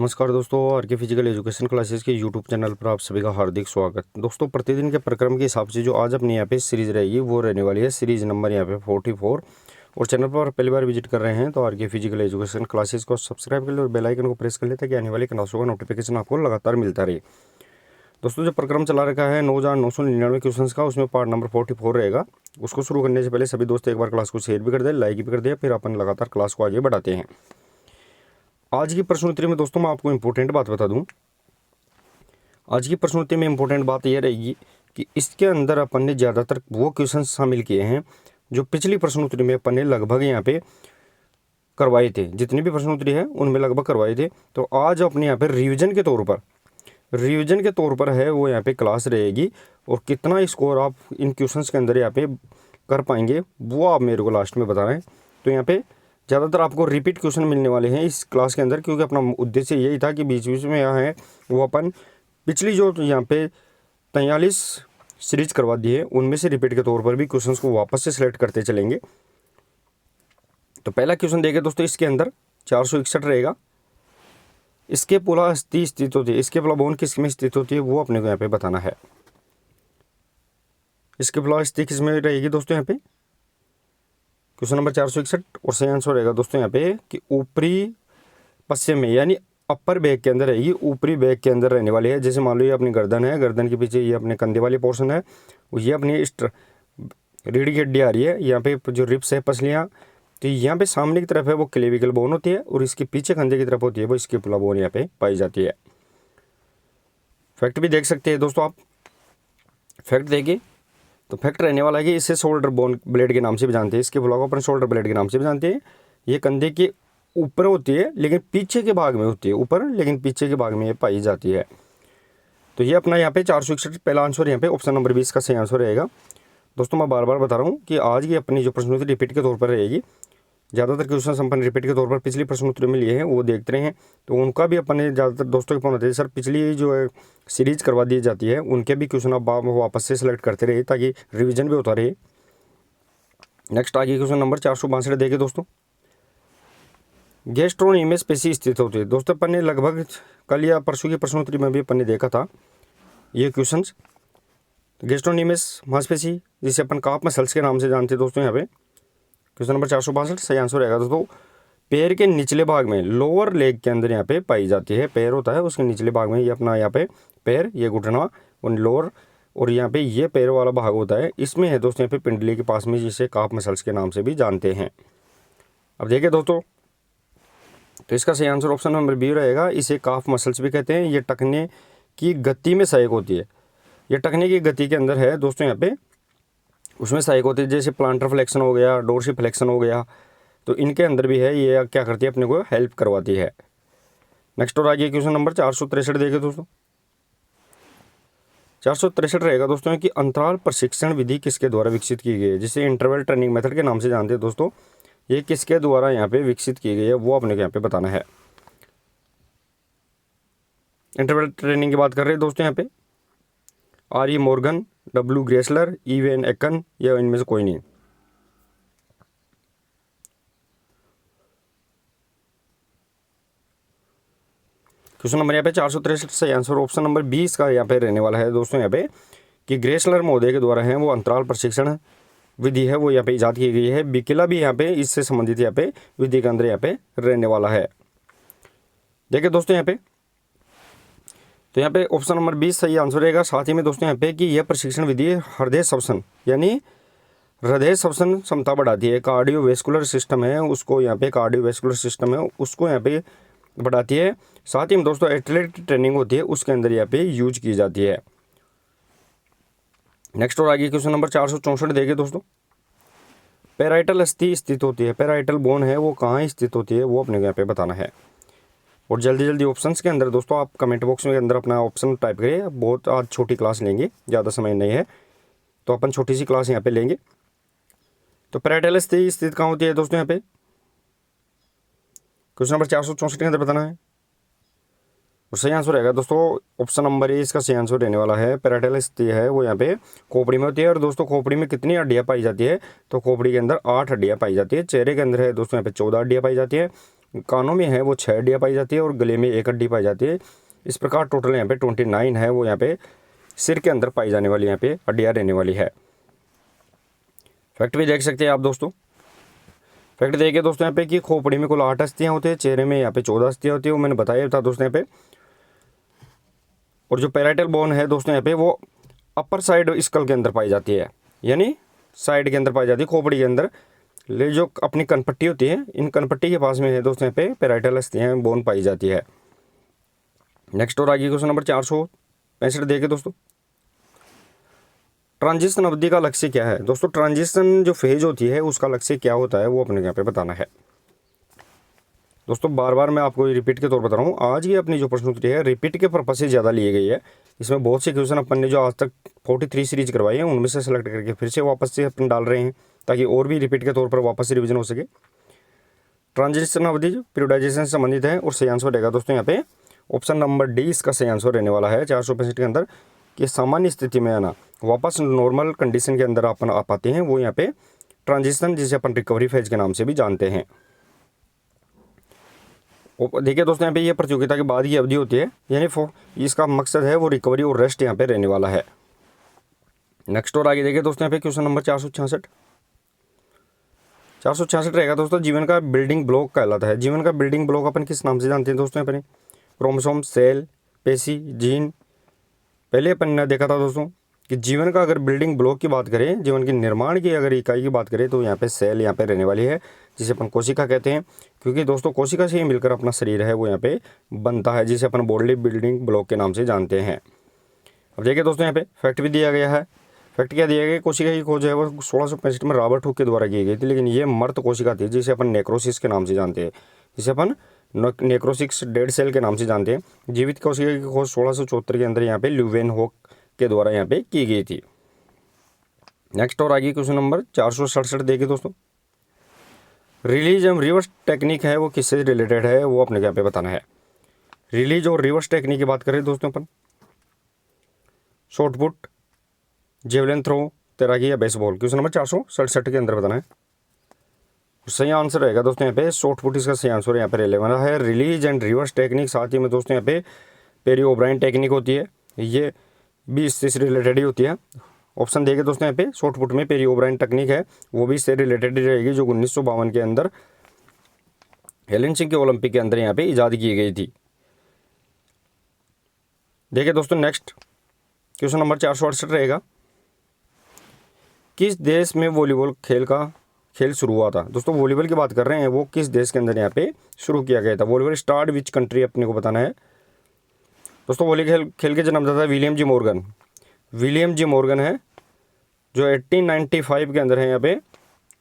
नमस्कार दोस्तों, आर के फिजिकल एजुकेशन क्लासेस के यूट्यूब चैनल पर आप सभी का हार्दिक स्वागत। दोस्तों, प्रतिदिन के प्रक्रम के हिसाब से जो आज अपनी यहाँ पे सीरीज रहेगी वो रहने वाली है सीरीज नंबर यहाँ पे 44। और चैनल पर पहली बार विजिट कर रहे हैं तो आर के फिजिकल एजुकेशन क्लासेस को सब्सक्राइब कर ले और बेल आइकन को प्रेस कर ले ताकि आने वाली क्लासों का नोटिफिकेशन आपको लगातार मिलता रहे। दोस्तों, जो प्रक्रम चला रखा है 9,999 क्वेश्चन का, उसमें पार्ट नंबर 44 रहेगा। उसको शुरू करने से पहले सभी दोस्त एक बार क्लास को शेयर भी कर दे, लाइक भी कर दे, फिर अपन लगातार क्लास को आगे बढ़ाते हैं। आज की प्रश्नोत्तरी में दोस्तों मैं आपको इम्पोर्टेंट बात बता दूं। आज की प्रश्नोत्तरी में इम्पोर्टेंट बात यह रहेगी कि इसके अंदर अपन ने ज़्यादातर वो क्वेश्चन शामिल किए हैं जो पिछली प्रश्नोत्तरी में अपन ने लगभग यहाँ पे करवाए थे। जितनी भी प्रश्नोत्तरी है उनमें लगभग करवाए थे। तो आज अपने यहाँ पे रिवीजन के तौर पर है वो यहाँ पे क्लास रहेगी। और कितना स्कोर आप इन क्वेश्चंस के अंदर यहाँ पे कर पाएंगे वो आप मेरे को लास्ट में बता रहे हैं। तो यहाँ पे ज़्यादातर आपको रिपीट क्वेश्चन मिलने वाले हैं इस क्लास के अंदर, क्योंकि अपना उद्देश्य यही था कि बीच बीच में यहाँ है वो अपन पिछली जो यहाँ पे 43 सीरीज करवा दी है उनमें से रिपीट के तौर पर भी क्वेश्चंस को वापस से सिलेक्ट करते चलेंगे। तो पहला क्वेश्चन देखें दोस्तों, इसके अंदर 461 रहेगा। इसके पुला अस्थि स्थित होती है, इसके पुला बोन किस में स्थित होती है वो अपने को यहाँ पे बताना है। इसके पुला अस्थि किस में रहेगी दोस्तों यहाँ पे, क्वेश्चन नंबर 461। और सही आंसर रहेगा दोस्तों यहाँ पे कि ऊपरी पश्चिम में, यानी अपर बैक के अंदर रहेगी, ऊपरी बैक के अंदर रहने वाली है। जैसे मान लो ये अपनी गर्दन है, गर्दन के पीछे ये अपने कंधे वाली पोर्शन है, ये अपनी रीढ़ की हड्डी आ रही है। यहाँ पे जो रिब्स है, पसलियाँ, तो यहाँ पे सामने की तरफ है वो क्लेविकल बोन होती है और इसके पीछे कंधे की तरफ होती है वो स्कैपुला बोन यहाँ पे पाई जाती है। फैक्ट भी देख सकते हैं दोस्तों आप। फैक्ट देखिए तो फैक्ट रहने वाला है कि इसे शोल्डर बोन ब्लेड के नाम से भी जानते हैं, इसके पुला को अपन शोल्डर ब्लेड के नाम से भी जानते हैं। ये कंधे के ऊपर होती है लेकिन पीछे के भाग में होती है, ऊपर लेकिन पीछे के भाग में ये पाई जाती है। तो ये अपना यहाँ पे 461 पहला आंसर यहाँ पे ऑप्शन नंबर 20 का सही आंसर रहेगा। दोस्तों, मैं बार बार बता रहा हूँ कि आज की अपनी जो प्रश्नोत्तरी रिपीट के तौर पर रहेगी। ज़्यादातर क्वेश्चन अपन रिपीट के तौर पर पिछली प्रश्नोत्तरी में लिए हैं वो देखते रहे हैं, तो उनका भी अपन ने ज़्यादातर दोस्तों के पहुँचते हैं सर पिछली जो है सीरीज करवा दी जाती है उनके भी क्वेश्चन आप वापस से सिलेक्ट करते रहे ताकि रिवीजन भी होता रहे। नेक्स्ट आगे क्वेश्चन नंबर 462 देखे दोस्तों, गैस्ट्रोनोमियस पेशी स्थित होती है। दोस्तों, अपन ने लगभग कल या परसों की प्रश्नोत्तरी में भी अपन ने देखा था ये क्वेश्चन। गैस्ट्रोनोमियस मांसपेशी जिसे अपन काफ मसल्स के नाम से जानते हैं दोस्तों, यहाँ पे क्वेश्चन नंबर 462 सही आंसर रहेगा दोस्तों। पैर के निचले भाग में, लोअर लेग के अंदर यहाँ पे पाई जाती है। पैर होता है उसके निचले भाग में, ये अपना यहाँ पे पैर, ये घुटना और लोअर, और यहाँ पे ये पैर वाला भाग होता है, इसमें है दोस्तों यहाँ पे पिंडली के पास में, जिसे काफ मसल्स के नाम से भी जानते हैं। अब देखिए दोस्तों, तो इसका सही आंसर ऑप्शन नंबर बी रहेगा। इसे काफ मसल्स भी कहते हैं। ये टखने की गति में सहायक होती है। ये टखने की गति के अंदर है दोस्तों यहाँ पे, उसमें सहायक होती है। जैसे प्लांटर फ्लेक्शन हो गया, डोर्सी फ्लेक्शन हो गया, तो इनके अंदर भी है, ये क्या करती है अपने को हेल्प करवाती है। नेक्स्ट और आगे क्वेश्चन नंबर 463 देखे दोस्तों। 463 रहेगा दोस्तों कि अंतराल प्रशिक्षण विधि किसके द्वारा विकसित की गई है, जिसे इंटरवल ट्रेनिंग मेथड के नाम से जानते हैं दोस्तों। ये किसके द्वारा यहाँ पे विकसित की गई है वो अपने को यहाँ पे बताना है। इंटरवल ट्रेनिंग की बात कर रहे हैं दोस्तों यहाँ पे, R E Morgan, W ग्रेसलर, even एकन, या इनमें से कोई नहीं। क्वेश्चन नंबर यहाँ पे 463 सही आंसर ऑप्शन नंबर 20 का यहाँ पे रहने वाला है दोस्तों यहाँ पे कि ग्रेसलर महोदय के द्वारा है वो अंतराल प्रशिक्षण विधि है वो यहाँ पे ईजाद की गई है। बिकिला भी यहाँ पे इससे संबंधित यहाँ पे विधि के अंदर यहाँ पे रहने वाला है। देखिए दोस्तों यहाँ पे, तो यहाँ पे ऑप्शन नंबर 20 सही आंसर रहेगा। साथ ही में दोस्तों यहाँ पे कि यह प्रशिक्षण विधि हृदय श्वसन यानी हृदय श्वसन क्षमता बढ़ाती है। कार्डियोवैस्कुलर सिस्टम है उसको यहाँ पे, कार्डियोवैस्कुलर सिस्टम है उसको यहाँ पे बढ़ाती है। साथ ही में दोस्तों एथलेटिक ट्रेनिंग होती है उसके अंदर यहाँ पे यूज की जाती है। नेक्स्ट और आगे क्वेश्चन नंबर 464 देखिए दोस्तों, पैराइटल अस्थि स्थित होती है, पैराइटल बोन है वो कहाँ स्थित होती है वो अपने को यहाँ पे बताना है। और जल्दी जल्दी ऑप्शंस के अंदर दोस्तों आप कमेंट बॉक्स में अंदर अपना ऑप्शन टाइप करिए। बहुत आज छोटी क्लास लेंगे, ज़्यादा समय नहीं है तो अपन छोटी सी क्लास यहाँ पे लेंगे। तो पैराइटल अस्थि स्थित कहाँ होती है दोस्तों यहाँ पे, क्वेश्चन नंबर 464 के अंदर बताना है। और सही आंसर रहेगा दोस्तों ऑप्शन नंबर ए, इसका सही आंसर रहने वाला है। पैराइटल अस्थि है वो यहाँ पे खोपड़ी में होती है। और दोस्तों खोपड़ी में कितनी हड्डियाँ पाई जाती है, तो खोपड़ी के अंदर 8 हड्डियाँ पाई जाती है। चेहरे के अंदर है दोस्तों यहाँ पे 14 हड्डियाँ पाई जाती है। कानों में है वो 6 हड्डियाँ पाई जाती है और गले में 1 हड्डी पाई जाती है। इस प्रकार टोटल यहाँ पे 29 है वो यहाँ पे सिर के अंदर पाई जाने वाली यहाँ पे हड्डियाँ रहने वाली है। फैक्ट भी देख सकते हैं आप दोस्तों। फैक्ट देखिए दोस्तों यहाँ पे कि खोपड़ी में कुल 8 अस्थियाँ होती है, चेहरे में यहाँ पे 14 अस्थियाँ होती है, वो मैंने बताया था दोस्तों यहाँ पे। और जो पैराइटल बोन है दोस्तों यहाँ पे वो अपर साइड स्कल के अंदर पाई जाती है, यानी साइड के अंदर पाई जाती है, खोपड़ी के अंदर। ले जो अपनी कनपट्टी होती है, इन कनपट्टी के पास में है दोस्तों यहाँ पे पैराइटल अस्थियाँ बोन पाई जाती है। नेक्स्ट और आगे क्वेश्चन नंबर 465 देखिए दोस्तों। ट्रांजिशन अवधि का लक्ष्य क्या है? दोस्तों ट्रांजिशन जो फेज होती है उसका लक्ष्य क्या होता है वो अपने यहाँ पे बताना है। दोस्तों बार बार मैं आपको रिपीट के तौर पर बता रहा हूँ, आज की अपनी जो प्रश्न उत्तरी है रिपीट के पर्पज से ज़्यादा लिए गई है। इसमें बहुत से क्वेश्चन अपन ने जो आज तक 43 सीरीज करवाई है उनमें से सेलेक्ट करके फिर से वापस से अपन डाल रहे हैं ताकि और भी रिपीट के तौर पर वापस से रिविजन हो सके। ट्रांजिशन अवधि जो पीरियोडाइजेशन से संबंधित है और सही आंसर रहेगा दोस्तों यहाँ पे ऑप्शन नंबर डी इसका सही आंसर रहने वाला है 465 के अंदर। कि सामान्य स्थिति में आना, वापस नॉर्मल कंडीशन के अंदर अपन आ पाते हैं, वो यहाँ पे ट्रांजिशन जिसे अपन रिकवरी फेज के नाम से भी जानते हैं। देखिए दोस्तों यहाँ पे ये प्रतियोगिता के बाद की अवधि होती है, यानी इसका मकसद है वो रिकवरी और रेस्ट यहाँ पे रहने वाला है। नेक्स्ट और आगे देखिए दोस्तों यहाँ पे क्वेश्चन नंबर 466 रहेगा दोस्तों। जीवन का बिल्डिंग ब्लॉक कहलाता है। जीवन का बिल्डिंग ब्लॉक अपन किस नाम से जानते हैं दोस्तों? अपन क्रोमोसोम, सेल, पेशी, जीन। पहले अपन ने देखा था दोस्तों कि जीवन का अगर बिल्डिंग ब्लॉक की बात करें, जीवन के निर्माण की अगर इकाई की बात करें तो यहाँ पे सेल यहाँ पे रहने वाली है, जिसे अपन कोशिका कहते हैं। क्योंकि दोस्तों कोशिका से ही मिलकर अपना शरीर है वो यहाँ पे बनता है, जिसे अपन बॉडी बिल्डिंग ब्लॉक के नाम से जानते हैं। अब देखिए दोस्तों यहाँ पे फैक्ट भी दिया गया है। फैक्ट क्या दिया गया? कोशिका की खोज है वो 1665 में रॉबर्ट हुक के द्वारा की गई थी, लेकिन ये मर्त कोशिका थी जिसे अपन नेक्रोसिस के नाम से जानते हैं, जिसे अपन नेक्रोसिस डेड सेल के नाम से जानते हैं। जीवित कोशिका की खोज 1674 के अंदर यहाँ पे ल्यूवेनहोक के द्वारा यहाँ पे की गई थी। नेक्स्ट और आगे क्वेश्चन नंबर 467 देखिए दोस्तों। रिलीज एवं रिवर्स टेक्निक है वो किससे रिलेटेड है वो अपने यहाँ पे बताना है। रिलीज और रिवर्स टेक्निक की बात करें दोस्तों अपन शॉर्टपुट, जेवलिन थ्रो, तैराकी या बेसबॉल, क्वेश्चन नंबर 467 के अंदर बताना है। सही आंसर रहेगा दोस्तों यहाँ पे शॉर्टपुट इसका सही आंसर यहाँ पे रहने वाला है। रिलीज एंड रिवर्स टेक्निक साथ ही में दोस्तों यहाँ पे पेरी ओब्रायन टेक्निक होती है, ये भी इससे रिलेटेड ही होती है। ऑप्शन देखे दोस्तों यहाँ पे शॉर्टपुट में पेरी ओब्रायन टेक्निक है वो भी इससे रिलेटेड ही रहेगी, जो 1952 के अंदर हेलेंसिंकी के ओलंपिक के अंदर यहाँ पे ईजाद की गई थी। देखिए दोस्तों नेक्स्ट क्वेश्चन नंबर 468 रहेगा। किस देश में वॉलीबॉल खेल शुरू हुआ था? दोस्तों वॉलीबॉल की बात कर रहे हैं, वो किस देश के अंदर यहाँ पे शुरू किया गया था? वॉलीबॉल स्टार्ट विच कंट्री अपने को बताना है। दोस्तों वॉलीबॉल खेल के जन्मदाता विलियम जी मॉर्गन। विलियम जी मॉर्गन है जो 1895 के अंदर है यहाँ पे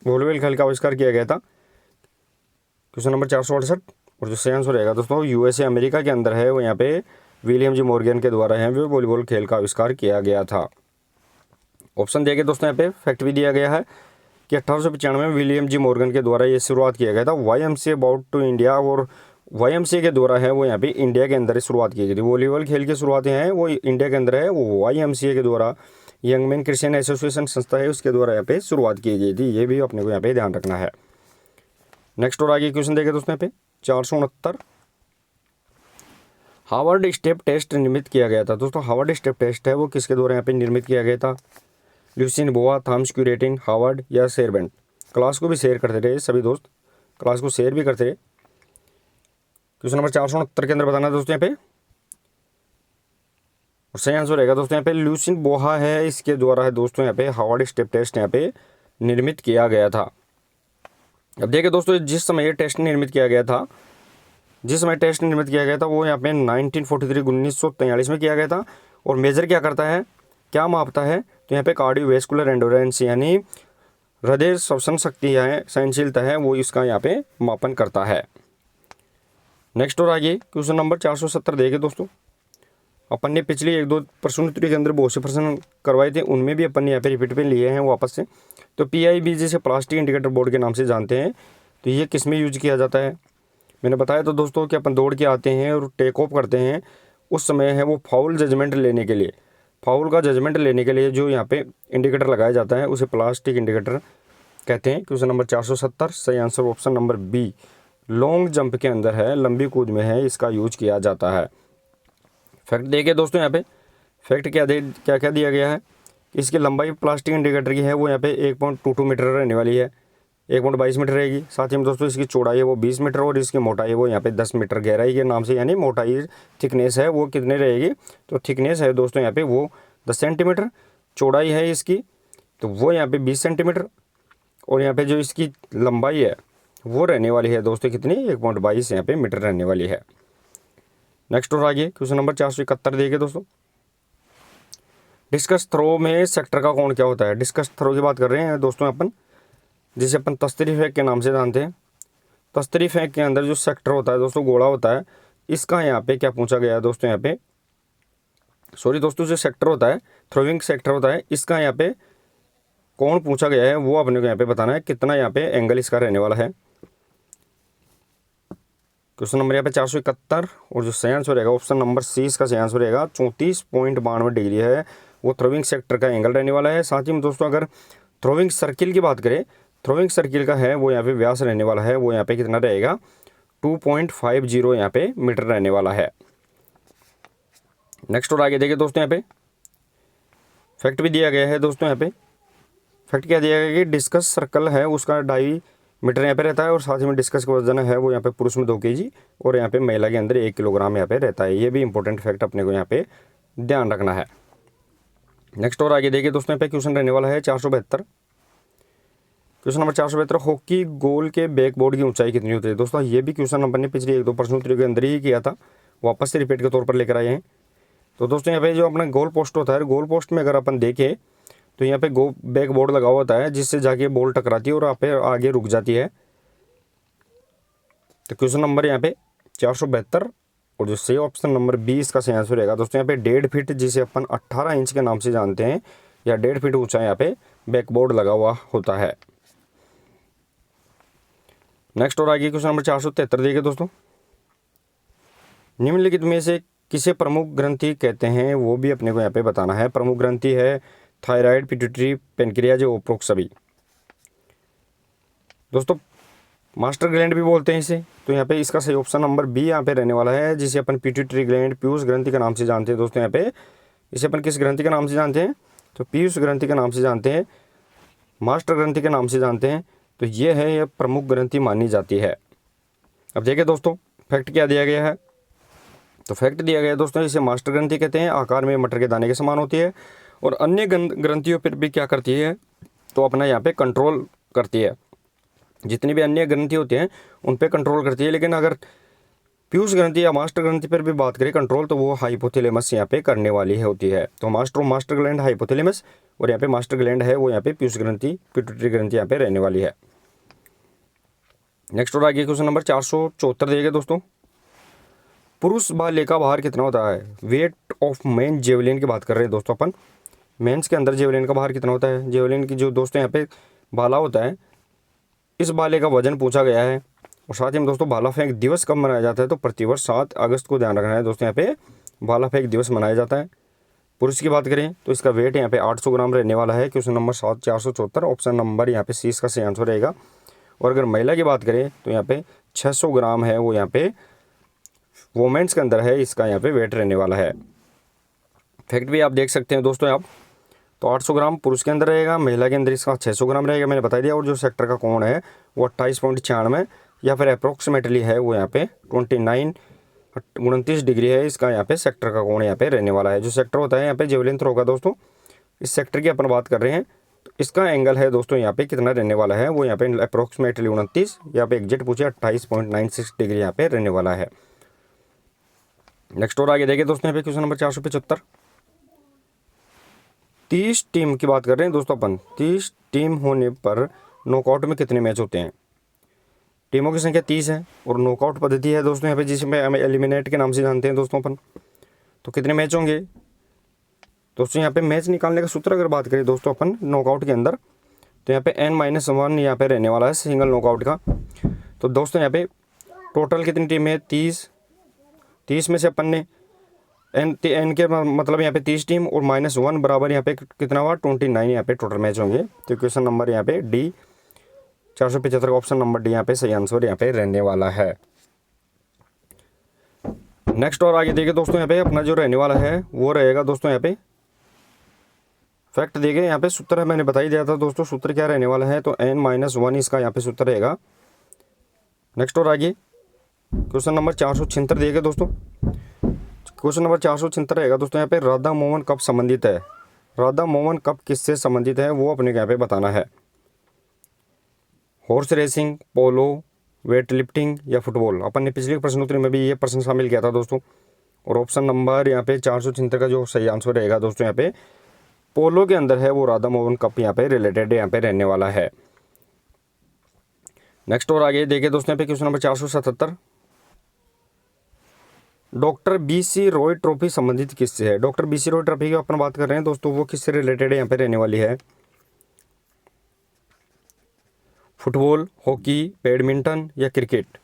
वॉलीबॉल खेल का आविष्कार किया गया था। क्वेश्चन नंबर 468 और जो सही आंसर रहेगा दोस्तों USA अमेरिका के अंदर है वो यहाँ पे विलियम जी मॉर्गन के द्वारा है वो वॉलीबॉल खेल का आविष्कार किया गया था। ऑप्शन दिया गया दोस्तों यहाँ पे फैक्ट भी दिया गया है कि 1895 में विलियम जी मॉर्गन के द्वारा ये शुरुआत किया गया था। YMCA अबाउट टू इंडिया और YMCA के द्वारा है वो यहाँ पे इंडिया के अंदर शुरुआत की गई थी। वॉलीबॉल खेल की शुरुआतें हैं वो इंडिया के अंदर है, वो YMCA के द्वारा यंग मैन क्रिश्चियन एसोसिएशन संस्था है उसके द्वारा यहाँ पे शुरुआत की गई थी। ये भी अपने को यहाँ पे ध्यान रखना है। नेक्स्ट और आगे क्वेश्चन देखें दोस्तों यहाँ पे 469। हार्वर्ड स्टेप टेस्ट निर्मित किया गया था। दोस्तों हार्वर्ड स्टेप टेस्ट है वो किसके द्वारा यहाँ पे निर्मित किया गया था? ल्यूसिन बोआ, थॉमस क्यूरेटिन, हार्वर्ड या शेरबेंड। क्लास को भी शेयर करते रहे सभी दोस्त, क्लास को शेयर भी करते रहे। क्वेश्चन नंबर 469 के अंदर बताना है दोस्तों यहाँ पे और सही आंसर रहेगा दोस्तों यहाँ पे ल्यूसिन बोहा है, इसके द्वारा है दोस्तों यहाँ पे हार्वर्ड स्टेप टेस्ट यहाँ पे निर्मित किया गया था। अब देखिए दोस्तों जिस समय ये टेस्ट निर्मित किया गया था, वो यहाँ पे 1943 में किया गया था। और मेजर क्या करता है, क्या मापता है? तो यहाँ पे कार्डियोवैस्कुलर एंडोरेंस यानी हृदय श्वसन शक्ति है, सहनशीलता है, वो इसका यहाँ पे मापन करता है। नेक्स्ट और आगे क्वेश्चन नंबर 470 देखिए दोस्तों। अपन ने पिछली 1-2 प्रश्न उत्तरी के अंदर बहुत से प्रश्न करवाए थे, उनमें भी अपन ने यहाँ पे रिपीट पे लिए हैं वापस से। तो PIB जिसे प्लास्टिक इंडिकेटर बोर्ड के नाम से जानते हैं, तो ये किस में यूज किया जाता है? मैंने बताया तो दोस्तों कि अपन दौड़ के आते हैं और टेक ऑफ करते हैं, उस समय है वो फाउल जजमेंट लेने के लिए, फाउल का जजमेंट लेने के लिए जो यहाँ पे इंडिकेटर लगाया जाता है उसे प्लास्टिक इंडिकेटर कहते हैं। क्वेश्चन नंबर 470 सही answer option number B long jump के अंदर है, लंबी कूद में है, इसका यूज किया जाता है। फैक्ट देखिए दोस्तों यहाँ पे फैक्ट क्या क्या दिया गया है। इसकी लंबाई प्लास्टिक इंडिकेटर की है वो यहाँ पे 1.22 मीटर रहने वाली है, 1.22 मीटर रहेगी। साथ ही में दोस्तों इसकी चौड़ाई है वो 20 मीटर और इसकी मोटाई है वो यहाँ पे 10 मीटर। गहराई के नाम से यानी मोटाई थिकनेस है वो कितने रहेगी, तो थिकनेस है दोस्तों यहाँ पे वो 10 सेंटीमीटर। चौड़ाई है इसकी तो वो यहाँ पे 20 सेंटीमीटर और यहाँ पे जो इसकी लंबाई है वो रहने वाली है दोस्तों कितनी, 1.22 यहाँ पे मीटर रहने वाली है। नेक्स्ट और आगे क्वेश्चन नंबर 471 देखिए दोस्तों। डिस्कस थ्रो में सेक्टर का कोण क्या होता है। डिस्कस थ्रो की बात कर रहे हैं दोस्तों अपन, जिसे अपन तस्तरी फेंक के नाम से जानते हैं। तस्तरी फेंक के अंदर जो सेक्टर होता है दोस्तों, गोला होता है, इसका यहाँ पे क्या पूछा गया है दोस्तों, यहाँ पे सॉरी दोस्तों, जो सेक्टर होता है थ्रोइंग सेक्टर होता है, इसका यहाँ पे कौन पूछा गया है वो अपने को यहाँ पे बताना है, कितना यहाँ पे एंगल इसका रहने वाला है। क्वेश्चन नंबर यहाँ पे 471 और जो सही आंसर रहेगा ऑप्शन नंबर सी इसका सही आंसर रहेगा 34.92 डिग्री है वो थ्रोइंग सेक्टर का एंगल रहने वाला है। साथ ही में दोस्तों अगर थ्रोइंग सर्किल की बात करें, थ्रोइंग सर्किल का है वो यहाँ पे व्यास रहने वाला है वो यहाँ पे कितना रहेगा, 2.50 यहाँ पे मीटर रहने वाला है। नेक्स्ट और आगे देखिए दोस्तों, यहाँ पे फैक्ट भी दिया गया है दोस्तों। यहाँ पे फैक्ट क्या दिया गया कि डिस्कस सर्कल है उसका 2.5 मीटर यहाँ पे रहता है और साथ ही में डिस्कस का वजन है वो यहाँ पे पुरुष में 2 kg और यहाँ पे महिला के अंदर 1 किलोग्राम यहाँ पे रहता है। ये भी इंपॉर्टेंट फैक्ट अपने को यहाँ पे ध्यान रखना है। नेक्स्ट और आगे देखिए दोस्तों, यहाँ पे क्वेश्चन रहने वाला है 472। क्वेश्चन नंबर 472, हॉकी गोल के बैकबोर्ड की ऊंचाई कितनी होती है। दोस्तों ये भी क्वेश्चन अपन ने पिछले 1-2 प्रश्नोत्तरी के अंदर ही किया था, वापस से रिपीट के तौर पर लेकर आए हैं। तो दोस्तों यहाँ पे जो अपना गोल पोस्ट होता है, गोल पोस्ट में अगर अपन देखें तो यहाँ पे बैक बोर्ड लगा होता है जिससे जाके बॉल टकराती है और यहाँ पे आगे रुक जाती है। तो क्वेश्चन नंबर यहाँ पे 472 और जो सही ऑप्शन नंबर 20 का सही आंसर रहेगा दोस्तों यहाँ पे 1.5 फीट, जिसे अपन 18 इंच के नाम से जानते हैं, या 1.5 फीट ऊंचा यहाँ पे बैकबोर्ड लगा हुआ होता है। नेक्स्ट और आगे क्वेश्चन नंबर 473 देखिए दोस्तों। निम्नलिखित में से किसे प्रमुख ग्रंथि कहते हैं वो भी अपने को यहाँ पे बताना है। प्रमुख ग्रंथि है थायराइड, पिट्यूटरी, पेनक्रियाज, ओप्रोक्स सभी। दोस्तों मास्टर ग्लैंड भी बोलते हैं इसे, तो यहाँ पे इसका सही ऑप्शन नंबर बी यहाँ पे रहने वाला है, जिसे अपन पिट्यूटरी ग्लैंड, पीयूष ग्रंथि के नाम से जानते हैं। दोस्तों यहाँ पे इसे अपन किस ग्रंथि के नाम से जानते हैं, तो पीयूष ग्रंथि के नाम से जानते हैं, मास्टर ग्रंथि के नाम से जानते हैं। तो ये है, यह प्रमुख ग्रंथि मानी जाती है। अब देखिए दोस्तों फैक्ट क्या दिया गया है, तो फैक्ट दिया गया है दोस्तों, इसे मास्टर ग्रंथि कहते हैं, आकार में मटर के दाने के समान होती है और अन्य ग्रंथियों पर भी क्या करती है, तो अपना यहाँ पे कंट्रोल करती है। जितनी भी अन्य ग्रंथि होती हैं उन पे कंट्रोल करती है, लेकिन अगर पीयूष ग्रंथि या मास्टर ग्रंथि पर भी बात करें कंट्रोल, तो वो हाइपोथैलेमस यहाँ पे करने वाली है होती है। तो मास्टर ग्लैंड हाइपोथैलेमस और यहाँ पे मास्टर ग्लैंड है वो यहाँ पे पीयूष ग्रंथि, पिट्यूटरी ग्रंथि यहाँ पे रहने वाली है। नेक्स्ट और आगे क्वेश्चन नंबर 474 देखिए दोस्तों। पुरुष बालेका भार कितना होता है। वेट ऑफ मेन जेवलिन की बात कर रहे हैं दोस्तों अपन। मेंस के अंदर जेवलिन का भार कितना होता है। जेवलिन की जो दोस्तों यहाँ पे भाला होता है, इस भाले का वजन पूछा गया है। और साथ ही में दोस्तों भाला फेंक दिवस कब मनाया जाता है, तो प्रतिवर्ष 7 अगस्त को ध्यान रखना है दोस्तों, यहाँ पे भाला फेंक दिवस मनाया जाता है। पुरुष की बात करें तो इसका वेट यहाँ पे 800 ग्राम रहने वाला है। क्वेश्चन नंबर 474 ऑप्शन नंबर यहाँ पे सी इसका सही आंसर रहेगा। और अगर महिला की बात करें तो यहाँ पे 600 ग्राम है वो यहाँ पे वोमेंस के अंदर है, इसका यहाँ पे वेट रहने वाला है। फैक्ट भी आप देख सकते हैं दोस्तों आप, तो 800 ग्राम पुरुष के अंदर रहेगा, महिला के अंदर इसका 600 ग्राम रहेगा, मैंने बता दिया। और जो सेक्टर का कोण है वो 28.96 या फिर अप्रोक्सीमेटली है वो यहाँ पे 29 डिग्री है, इसका यहाँ पे सेक्टर का कोण यहाँ पे रहने वाला है। जो सेक्टर होता है यहाँ पे जेवलिन थ्रो का दोस्तों, इस सेक्टर की अपन बात कर रहे हैं, तो इसका एंगल है दोस्तों यहाँ पे कितना रहने वाला है, वो यहाँ पे अप्रोक्सीमेटली 29, यहाँ पे एग्जैक्ट पूछे 28.96 डिग्री यहाँ पे रहने वाला है। नेक्स्ट और आगे देखिए दोस्तों, यहाँ पे क्वेश्चन नंबर 475। 30 टीम की बात कर रहे हैं दोस्तों अपन। 30 टीम होने पर नॉकआउट में कितने मैच होते हैं। टीमों की संख्या 30 है और नॉकआउट पद्धति है दोस्तों यहाँ पे, जिसमें हमें एलिमिनेट के नाम से जानते हैं दोस्तों अपन। तो कितने मैच होंगे दोस्तों, यहाँ पे मैच निकालने का सूत्र अगर बात करें दोस्तों अपन नॉकआउट के अंदर, तो यहाँ पे n-1 यहाँ पे रहने वाला है सिंगल नॉकआउट का। तो दोस्तों यहाँ पे टोटल कितनी टीम है, 30 में से अपन ने एन के मतलब यहाँ पे 30 टीम और -1 बराबर यहाँ पे कितना हुआ 29 यहाँ पे टोटल मैच होंगे। तो क्वेश्चन नंबर यहाँ पे डी 475 का ऑप्शन नंबर डी यहाँ पे सही आंसर यहाँ पे रहने वाला है। नेक्स्ट और आगे देखिए दोस्तों, यहाँ पे अपना जो रहने वाला है वो रहेगा दोस्तों यहाँ पे फैक्ट देखिए, यहाँ पे सूत्र है, मैंने बता ही दिया था दोस्तों सूत्र क्या रहने वाला है, तो n-1 इसका यहाँ पे सूत्र रहेगा। नेक्स्ट और आगे क्वेश्चन नंबर 476 देखिए दोस्तों, क्वेश्चन नंबर 476 रहेगा दोस्तों यहाँ पे राधा मोहन कब संबंधित है, राधा मोहन कब किससे संबंधित है वो अपने यहाँ पे बताना है। हॉर्स रेसिंग, पोलो, वेट लिफ्टिंग या फुटबॉल। अपन ने पिछले प्रश्नोत्तरी में भी ये प्रश्न शामिल किया था दोस्तों, और ऑप्शन नंबर यहाँ पे 476 का जो सही आंसर रहेगा दोस्तों यहाँ पे पोलो के अंदर है वो राधा मोहन कप यहाँ पे रिलेटेड यहाँ पे रहने वाला है। नेक्स्ट और आगे देखिए दोस्तों यहाँ पे question number 477 doctor BC Roy trophy संबंधित किससे है। डॉक्टर BC रॉय ट्रॉफी की अपन बात कर रहे हैं दोस्तों, वो किससे रिलेटेड यहाँ पे रहने वाली है। फुटबॉल, हॉकी, बैडमिंटन या क्रिकेट।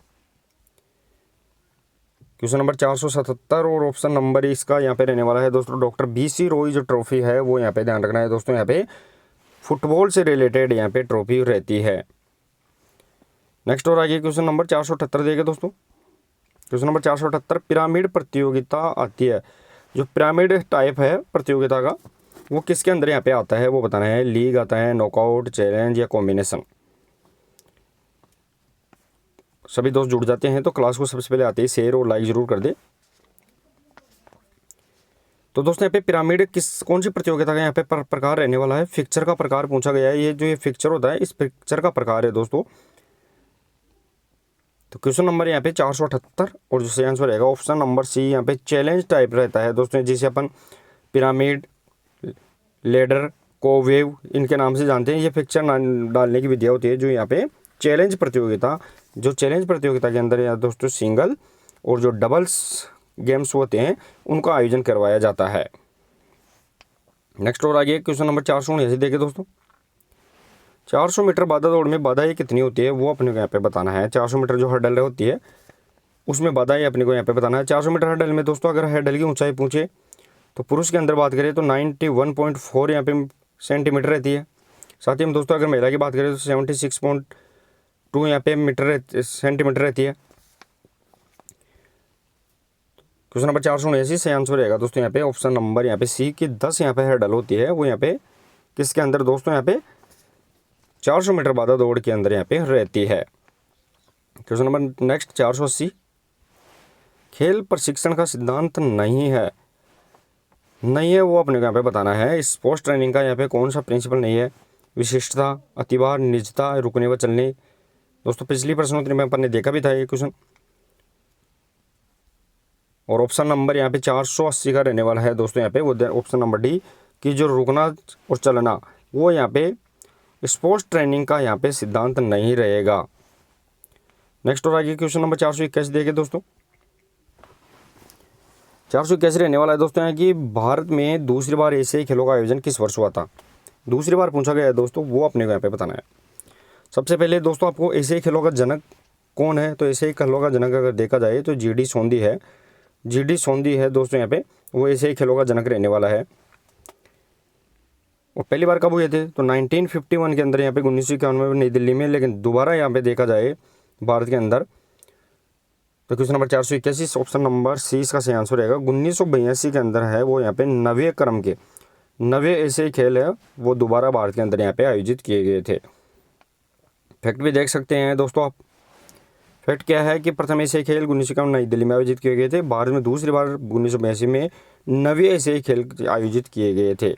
क्वेश्चन नंबर 477 और ऑप्शन नंबर इसका यहाँ पे रहने वाला है दोस्तों डॉक्टर BC रॉय जो ट्रॉफी है वो यहाँ पे ध्यान रखना है दोस्तों, यहाँ पे फुटबॉल से रिलेटेड यहाँ पे ट्रॉफी रहती है। नेक्स्ट और आगे क्वेश्चन नंबर 478 देखिए दोस्तों, क्वेश्चन नंबर 478 पिरामिड प्रतियोगिता आती है। जो पिरामिड टाइप है प्रतियोगिता का वो किसके अंदर यहाँ पे आता है वो बताना है। लीग आता है, नॉकआउट, चैलेंज या कॉम्बिनेशन। सभी दोस्त जुड़ जाते हैं तो क्लास को सबसे पहले आते ही शेयर और लाइक जरूर कर दे। तो दोस्तों यहाँ पे पिरामिड कौन सी प्रतियोगिता का यहाँ पे प्रकार रहने वाला है। फिक्चर का प्रकार पूछा गया है, ये जो ये फिक्चर होता है इस फिक्चर का प्रकार है दोस्तों। तो क्वेश्चन नंबर यहाँ पे 478 और जो सही आंसर रहेगा ऑप्शन नंबर सी यहाँ पे चैलेंज टाइप रहता है दोस्तों, जिसे अपन पिरामिड, लेडर, कोवेव इनके नाम से जानते हैं। ये फिक्चर डालने की विधिया होती है जो यहाँ पे चैलेंज प्रतियोगिता, जो चैलेंज प्रतियोगिता के अंदर यहाँ दोस्तों सिंगल और जो डबल्स गेम्स होते हैं उनका आयोजन करवाया जाता है। नेक्स्ट और आगे क्वेश्चन नंबर 479 देखिए दोस्तों, 400 मीटर बाधा दौड़ में बाधाएं कितनी होती है वो अपने को यहाँ पे बताना है। 400 मीटर जो हर्डल होती है उसमें बाधाएं अपने को यहाँ पे बताना है। 400 मीटर हर्डल में दोस्तों अगर हर्डल की ऊंचाई पूछे तो पुरुष के अंदर बात करें तो 91.4 यहाँ पे सेंटीमीटर रहती है। साथ ही हम दोस्तों अगर महिला की बात करें तो 76.2 यहाँ पे सेंटीमीटर रहती है। क्वेश्चन नंबर 479 से आंसर रहेगा दोस्तों यहाँ पे ऑप्शन नंबर यहाँ पे सी की 10 यहाँ पे हर्डल होती है वो यहाँ पे किसके अंदर दोस्तों यहाँ पे 400 मीटर बाधा दौड़ के अंदर यहाँ पे रहती है। क्वेश्चन नंबर नेक्स्ट 480 खेल प्रशिक्षण का सिद्धांत नहीं है वो अपने को यहाँ पे बताना है। स्पोर्ट्स ट्रेनिंग का यहाँ पे कौन सा प्रिंसिपल नहीं है। विशिष्टता, अतिभार, निजता, रुकने व चलने। दोस्तों पिछली प्रश्नोत्तरी में अपन ने देखा भी था ये क्वेश्चन, और ऑप्शन नंबर यहाँ पे 480 का रहने वाला है दोस्तों यहाँ पे वो ऑप्शन नंबर डी कि जो रुकना और चलना वो यहाँ पे स्पोर्ट्स ट्रेनिंग का यहाँ पे सिद्धांत नहीं रहेगा। नेक्स्ट और आगे क्वेश्चन नंबर 421 देखिए दोस्तों, 421 रहने वाला है दोस्तों यहाँ कि भारत में दूसरी बार एशियाई खेलों का आयोजन किस वर्ष हुआ था। दूसरी बार पूछा गया है दोस्तों, वो अपने को यहाँ पे बताना है। सबसे पहले दोस्तों आपको एशियाई खेलों का जनक कौन है, तो एशियाई खेलों का जनक अगर देखा जाए तो GD सोंदी है। GD सोंदी है दोस्तों यहाँ पे वो एशियाई खेलों का जनक रहने वाला है। और पहली बार कब हुए थे तो 1951 के अंदर यहाँ पे 1991 में नई दिल्ली में, लेकिन दोबारा यहाँ पे देखा जाए भारत के अंदर तो question number 481 option number C इसका सही आंसर रहेगा 1982 के अंदर है वो यहाँ पे नवे क्रम के नवे एशियाई खेल है वो दोबारा भारत के अंदर यहाँ पे आयोजित किए गए थे। फैक्ट भी देख सकते हैं दोस्तों आप। फैक्ट क्या है कि प्रथम एशियाई खेल 1991 नई दिल्ली में आयोजित किए गए थे। भारत में दूसरी बार 1982 में नवे एशियाई खेल आयोजित किए गए थे।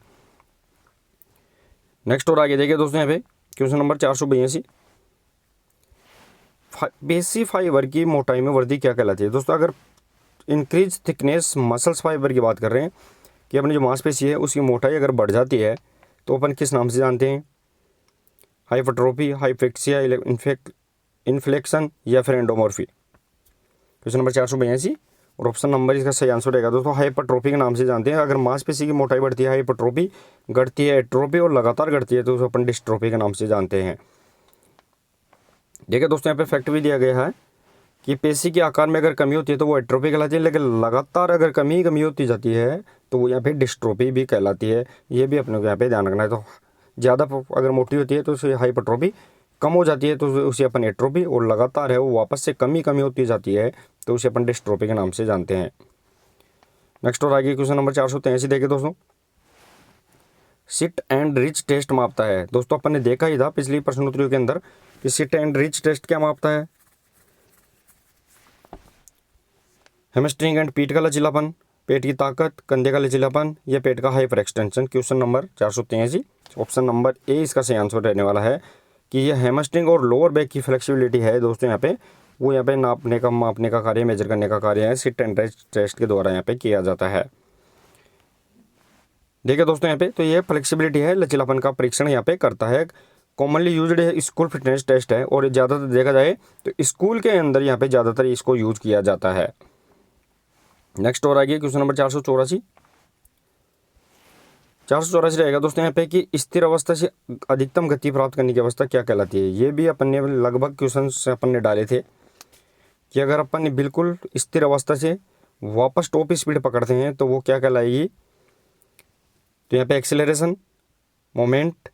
नेक्स्ट और आगे देखिए दोस्तों यहाँ पे क्वेश्चन नंबर 482 पेशी फाइबर की मोटाई में वृद्धि क्या कहलाती है। दोस्तों अगर इंक्रीज थिकनेस मसल्स फाइबर की बात कर रहे हैं कि अपनी जो मांसपेशी है उसकी मोटाई अगर बढ़ जाती है तो अपन किस नाम से जानते हैं। हाइपरट्रोफी, हाइफेक्सिया, इन्फ्लेक्शन या फिर एंडोमॉर्फी। क्वेश्चन नंबर 482 और ऑप्शन नंबर इसका सही आंसर रहेगा दोस्तों हाइपरट्रोफी के नाम से जानते हैं। अगर मांसपेशी की मोटाई बढ़ती है हाइपरट्रोफी, घटती है एट्रोफी और लगातार घटती है तो उसे अपन डिस्ट्रोफी के नाम से जानते हैं। देखिए दोस्तों यहाँ पे फैक्ट भी दिया गया है कि पेशी के आकार में अगर कमी होती है तो वो एट्रोफी कहलाती है, लेकिन लगातार अगर कमी होती जाती है तो वो यहाँ पे डिस्ट्रोफी भी कहलाती है। ये भी अपने को यहाँ पे ध्यान रखना है। तो ज़्यादा अगर मोटी होती है तो उसे हाइपरट्रोफी कम हो जाती है तो उसे अपन एट्रोपी, और लगातार है वो वापस से कमी होती जाती है तो उसे अपन डिस्ट्रोफी के नाम से जानते हैं। नेक्स्ट और आगे क्वेश्चन नंबर 483 देखिए दोस्तों, सिट एंड रिच टेस्ट मापता है। दोस्तों अपन ने देखा ही था पिछली प्रश्नोत्तरियों के अंदर कि सिट एंड रिच टेस्ट क्या मापता है, हैमस्ट्रिंग एंड पीठ का लचीलापन, पेट की ताकत, कंधे का लचीलापन, या पेट का hyper extension. Question number 483 option number A इसका सही आंसर रहने वाला है कि यह हैमस्ट्रिंग और लोअर बैक की फ्लेक्सिबिलिटी है दोस्तों, यहाँ पे वो यहाँ पे मापने का कार्य, मेजर करने का कार्य है सिट एंड रिच टेस्ट के द्वारा यहाँ पे किया जाता है। देखिए दोस्तों यहाँ पे तो ये फ्लेक्सिबिलिटी है, लचीलापन का परीक्षण यहाँ पे करता है। कॉमनली यूज्ड है, स्कूल फिटनेस टेस्ट है, और ज़्यादातर देखा जाए तो स्कूल के अंदर यहाँ पे ज़्यादातर इसको यूज किया जाता है। नेक्स्ट और आगे क्वेश्चन नंबर 484 रहेगा दोस्तों यहाँ पे कि स्थिर अवस्था से अधिकतम गति प्राप्त करने की अवस्था क्या कहलाती है। ये भी अपन ने लगभग क्वेश्चन अपन ने डाले थे कि अगर अपन बिल्कुल स्थिर अवस्था से वापस टॉप स्पीड पकड़ते हैं तो वो क्या कहलाएगी। तो यहाँ पे एक्सेलरेशन, मोमेंट,